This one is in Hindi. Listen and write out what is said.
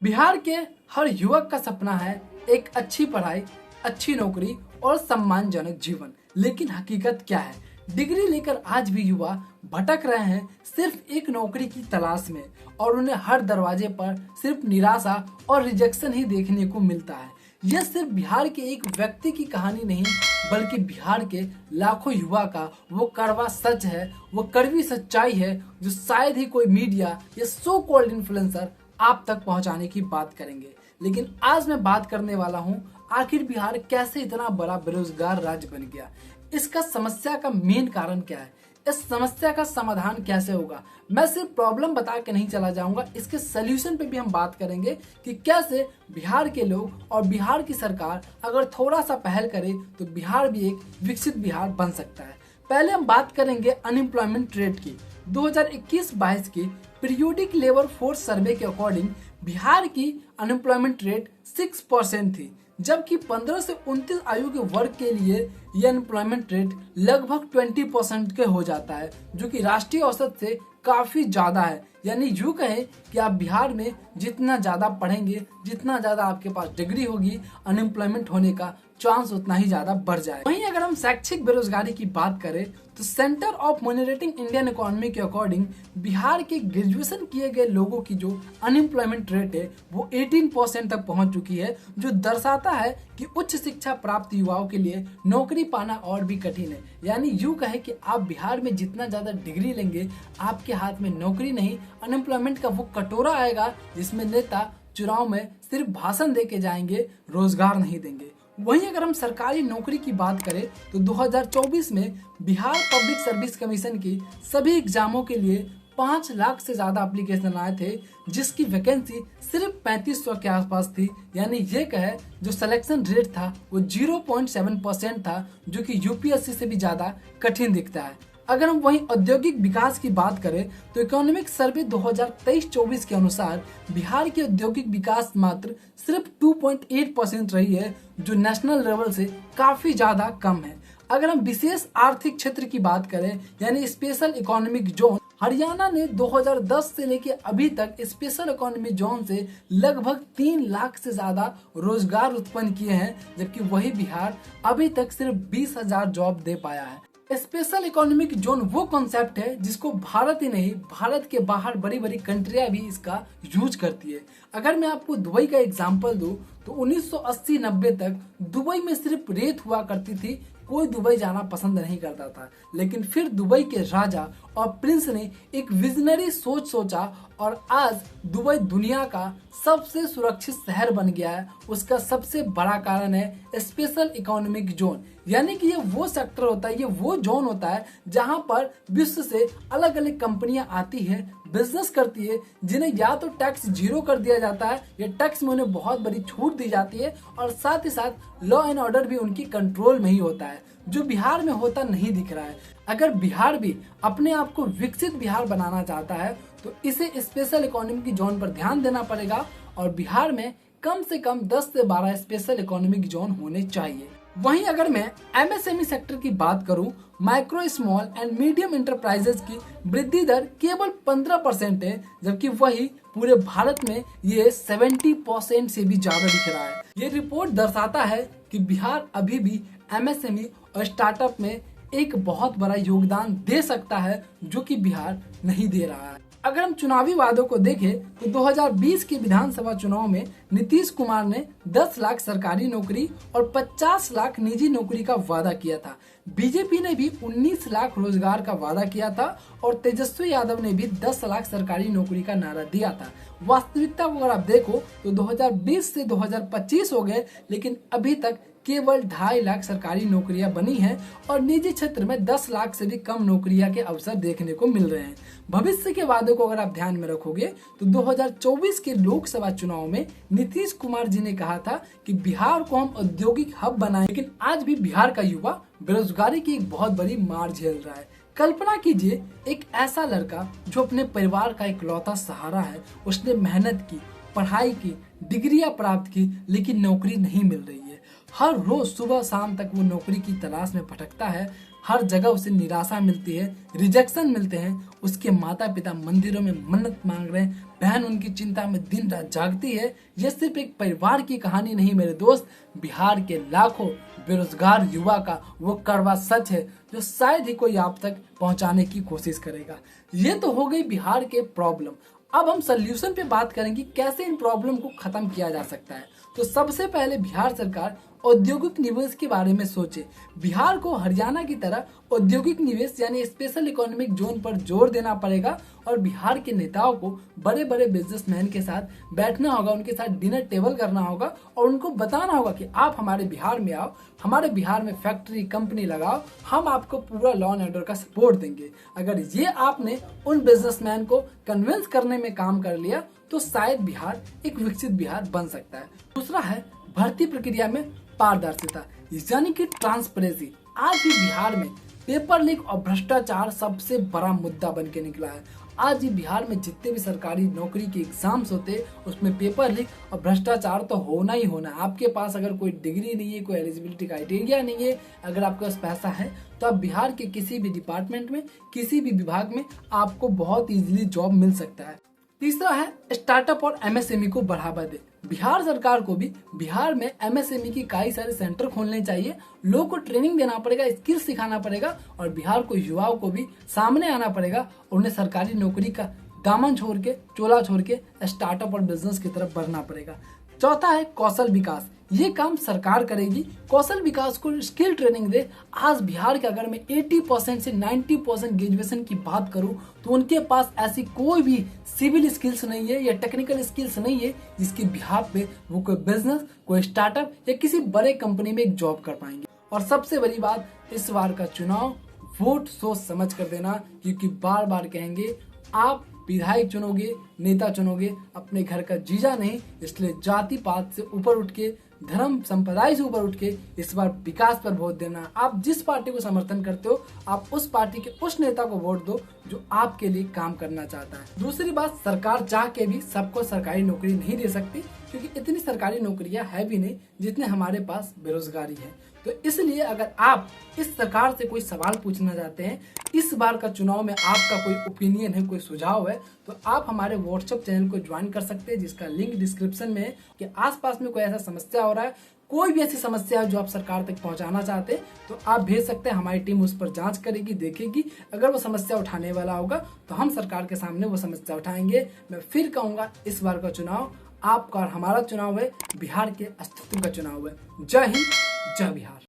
बिहार के हर युवक का सपना है एक अच्छी पढ़ाई, अच्छी नौकरी और सम्मानजनक जीवन। लेकिन हकीकत क्या है? डिग्री लेकर आज भी युवा भटक रहे हैं सिर्फ एक नौकरी की तलाश में, और उन्हें हर दरवाजे पर सिर्फ निराशा और रिजेक्शन ही देखने को मिलता है। यह सिर्फ बिहार के एक व्यक्ति की कहानी नहीं, बल्कि बिहार के लाखों युवा का वो कड़वा सच है, वो कड़वी सच्चाई है जो शायद ही कोई मीडिया या सो कॉल्ड इन्फ्लुएंसर आप तक पहुंचाने की बात करेंगे। लेकिन आज मैं बात करने वाला हूं, आखिर बिहार कैसे इतना बड़ा बेरोजगार राज्य बन गया। इसका समस्या का मेन कारण क्या है, इस समस्या का समाधान कैसे होगा। मैं सिर्फ प्रॉब्लम बता के नहीं चला जाऊंगा, इसके सोल्यूशन पे भी हम बात करेंगे कि कैसे बिहार के लोग और बिहार की सरकार अगर थोड़ा सा पहल करे तो बिहार भी एक विकसित बिहार बन सकता है। पहले हम बात करेंगे अनएम्प्लॉयमेंट रेट की। 2021-22 की पीरियोडिक लेबर फोर्स सर्वे के अकॉर्डिंग बिहार की अनएम्प्लॉयमेंट रेट 6% थी, जबकि 15 से 29 आयु के वर्ग के लिए यह अनएम्प्लॉयमेंट रेट लगभग 20% के हो जाता है, जो कि राष्ट्रीय औसत से काफी ज्यादा है। यानी यूं कहें कि आप बिहार में जितना ज्यादा पढ़ेंगे, जितना ज्यादा आपके पास डिग्री होगी, अनएम्प्लॉयमेंट होने का चांस उतना ही ज्यादा बढ़ जाए। वहीं अगर हम शैक्षिक बेरोजगारी की बात करें तो centre of monitoring Indian economy के अकॉर्डिंग बिहार के ग्रेजुएशन किए गए लोगों की जो अनएम्प्लॉयमेंट रेट है वो 18% तक पहुंच चुकी है, जो दर्शाता है कि उच्च शिक्षा प्राप्त युवाओं के लिए नौकरी पाना और भी कठिन है। यानी यूं कहे कि आप बिहार में जितना ज्यादा डिग्री लेंगे, आपके हाथ में नौकरी नहीं, अनएम्प्लॉयमेंट का वो कटोरा आएगा जिसमें नेता चुनाव में सिर्फ भाषण दे के जाएंगे, रोजगार नहीं देंगे। वहीं अगर हम सरकारी नौकरी की बात करें तो 2024 में बिहार पब्लिक सर्विस कमीशन की सभी एग्जामों के लिए 5 लाख से ज्यादा एप्लीकेशन आए थे, जिसकी वैकेंसी सिर्फ 3500 के आसपास थी। यानी ये कहे जो सिलेक्शन रेट था वो 0.7% था, जो कि यूपीएससी से भी ज्यादा कठिन दिखता है। अगर हम वहीं औद्योगिक विकास की बात करें तो इकोनॉमिक सर्वे 2023-24 के अनुसार बिहार की औद्योगिक विकास मात्र सिर्फ 2.8% रही है, जो नेशनल लेवल से काफी ज्यादा कम है। अगर हम विशेष आर्थिक क्षेत्र की बात करें यानी स्पेशल इकोनॉमिक जोन, हरियाणा ने 2010 से लेकर अभी तक स्पेशल इकोनॉमिक जोन से लगभग 3 लाख से ज्यादा रोजगार उत्पन्न किए हैं, जबकि वही बिहार अभी तक सिर्फ 20,000 जॉब दे पाया है। स्पेशल इकोनॉमिक जोन वो कॉन्सेप्ट है जिसको भारत ही नहीं, भारत के बाहर बड़ी बड़ी कंट्रियां भी इसका यूज करती है। अगर मैं आपको दुबई का एग्जांपल दूं तो 1980-90 तक दुबई में सिर्फ रेत हुआ करती थी, कोई दुबई जाना पसंद नहीं करता था। लेकिन फिर दुबई के राजा और प्रिंस ने एक विजनरी सोच सोचा और आज दुबई दुनिया का सबसे सुरक्षित शहर बन गया है। उसका सबसे बड़ा कारण है स्पेशल इकोनॉमिक जोन। यानी कि ये वो सेक्टर होता है, ये वो जोन होता है जहां पर विश्व से अलग अलग कंपनियां आती है, बिजनेस करती है, जिन्हें या तो टैक्स जीरो कर दिया जाता है या टैक्स में उन्हें बहुत बड़ी छूट दी जाती है, और साथ ही साथ लॉ एंड ऑर्डर भी उनकी कंट्रोल में ही होता है, जो बिहार में होता नहीं दिख रहा है। अगर बिहार भी अपने आप को विकसित बिहार बनाना चाहता है तो इसे स्पेशल इकोनॉमिक जोन पर ध्यान देना पड़ेगा, और बिहार में कम से कम 10 से 12 स्पेशल इकोनॉमिक जोन होने चाहिए। वहीं अगर मैं एमएसएमई सेक्टर की बात करूं, micro small and medium enterprises की वृद्धि दर केवल 15% है, जबकि वही पूरे भारत में ये 70% से भी ज्यादा दिख रहा है। ये रिपोर्ट दर्शाता है कि बिहार अभी भी एमएसएमई और स्टार्टअप में एक बहुत बड़ा योगदान दे सकता है, जो कि बिहार नहीं दे रहा है। अगर हम चुनावी वादों को देखें तो 2020 के विधानसभा चुनाव में नीतीश कुमार ने 10 लाख सरकारी नौकरी और 50 लाख निजी नौकरी का वादा किया था। बीजेपी ने भी 19 लाख रोजगार का वादा किया था और तेजस्वी यादव ने भी 10 लाख सरकारी नौकरी का नारा दिया था। वास्तविकता को अगर आप देखो तो 2020 से 2025 हो गए, लेकिन अभी तक केवल 2.5 लाख सरकारी नौकरियां बनी हैं और निजी क्षेत्र में 10 लाख से भी कम नौकरियां के अवसर देखने को मिल रहे हैं। भविष्य के वादों को अगर आप ध्यान में रखोगे तो 2024 के लोकसभा चुनाव में नीतीश कुमार जी ने कहा था कि बिहार को हम औद्योगिक हब बनाएं, लेकिन आज भी बिहार का युवा बेरोजगारी की एक बहुत बड़ी मार झेल रहा है। कल्पना कीजिए एक ऐसा लड़का जो अपने परिवार का इकलौता सहारा है, उसने मेहनत की, पढ़ाई की, डिग्रियां प्राप्त की, लेकिन नौकरी नहीं मिल रही है। हर रोज सुबह शाम तक वो नौकरी की तलाश में भटकता है, हर जगह उसे निराशा मिलती है, रिजेक्शन मिलते हैं। उसके माता पिता मंदिरों में मन्नत मांग रहे हैं, बहन उनकी चिंता में दिन रात जागती है। यह सिर्फ एक परिवार की कहानी नहीं मेरे दोस्त, बिहार के लाखों बेरोजगार युवा का वो कड़वा सच है जो शायद ही कोई आप तक पहुंचाने की कोशिश करेगा। ये तो हो गई बिहार के प्रॉब्लम। अब हम सोल्यूशन पे बात करेंगे, कैसे इन प्रॉब्लम को खत्म किया जा सकता है। तो सबसे पहले बिहार सरकार औद्योगिक निवेश के बारे में सोचे। बिहार को हरियाणा की तरह औद्योगिक निवेश यानी स्पेशल इकोनॉमिक जोन पर जोर देना पड़ेगा और बिहार के नेताओं को बड़े बड़े बिजनेसमैन के साथ बैठना होगा, उनके साथ डिनर टेबल करना होगा और उनको बताना होगा कि आप हमारे बिहार में आओ, हमारे बिहार में फैक्ट्री कंपनी लगाओ, हम आपको पूरा लॉ एंड ऑर्डर का सपोर्ट देंगे। अगर ये आपने उन बिजनेसमैन को कन्विंस करने में काम कर लिया तो शायद बिहार एक विकसित बिहार बन सकता है। दूसरा है भर्ती प्रक्रिया में पारदर्शिता यानी कि ट्रांसपेरेंसी। आज भी बिहार में पेपर लीक और भ्रष्टाचार सबसे बड़ा मुद्दा बन के निकला है। आज भी बिहार में जितने भी सरकारी नौकरी के एग्जाम्स होते उसमें पेपर लीक और भ्रष्टाचार तो होना ही होना। आपके पास अगर कोई डिग्री नहीं है, कोई एलिजिबिलिटी क्राइटेरिया नहीं है, अगर आपके पास पैसा है तो आप बिहार के किसी भी डिपार्टमेंट में, किसी भी विभाग में आपको बहुत इजीली जॉब मिल सकता है। तीसरा है स्टार्टअप और एमएसएमई को बढ़ावा दे। बिहार सरकार को भी बिहार में एमएसएमई की कई सारे सेंटर खोलने चाहिए, लोगों को ट्रेनिंग देना पड़ेगा, स्किल्स सिखाना पड़ेगा और बिहार को युवाओं को भी सामने आना पड़ेगा और उन्हें सरकारी नौकरी का दामन छोड़ के, चोला छोड़ के स्टार्टअप और बिजनेस की तरफ बढ़ना पड़ेगा। चौथा है कौशल विकास। ये काम सरकार करेगी, कौशल विकास को स्किल ट्रेनिंग दे। आज बिहार के अगर मैं 80% से 90% ग्रेजुएशन की बात करूं तो उनके पास ऐसी कोई भी सिविल स्किल्स नहीं है या टेक्निकल स्किल्स नहीं है जिसकी बिहार पे वो कोई बिजनेस, कोई स्टार्टअप या किसी बड़े कंपनी में एक जॉब कर पाएंगे। और सबसे बड़ी बात, इस बार का चुनाव वोट सोच समझ कर देना, क्योंकि बार बार कहेंगे आप विधायक चुनोगे, नेता चुनोगे, अपने घर का जीजा नहीं। इसलिए जाति पात से ऊपर उठ के, धर्म संप्रदाय से ऊपर उठ के इस बार विकास पर वोट देना। आप जिस पार्टी को समर्थन करते हो आप उस पार्टी के उस नेता को वोट दो जो आपके लिए काम करना चाहता है। दूसरी बात, सरकार चाह के भी सबको सरकारी नौकरी नहीं दे सकती, क्योंकि इतनी सरकारी नौकरियां है भी नहीं जितने हमारे पास बेरोजगारी है। तो इसलिए अगर आप इस सरकार से कोई सवाल पूछना चाहते हैं, इस बार का चुनाव में आपका कोई ओपिनियन है, कोई सुझाव है, तो आप हमारे व्हाट्सएप चैनल को ज्वाइन कर सकते हैं जिसका लिंक डिस्क्रिप्शन में है। कि आसपास में कोई ऐसा समस्या हो रहा है, कोई भी ऐसी समस्या है जो आप सरकार तक पहुंचाना चाहते हैं तो आप भेज सकते हैं। हमारी टीम उस पर जांच करेगी, देखेगी। अगर वो समस्या उठाने वाला होगा तो हम सरकार के सामने वो समस्या उठाएंगे। मैं फिर कहूंगा, इस बार का चुनाव आपका और हमारा चुनाव है, बिहार के अस्तित्व का चुनाव है। जय हिंद, जय बिहार।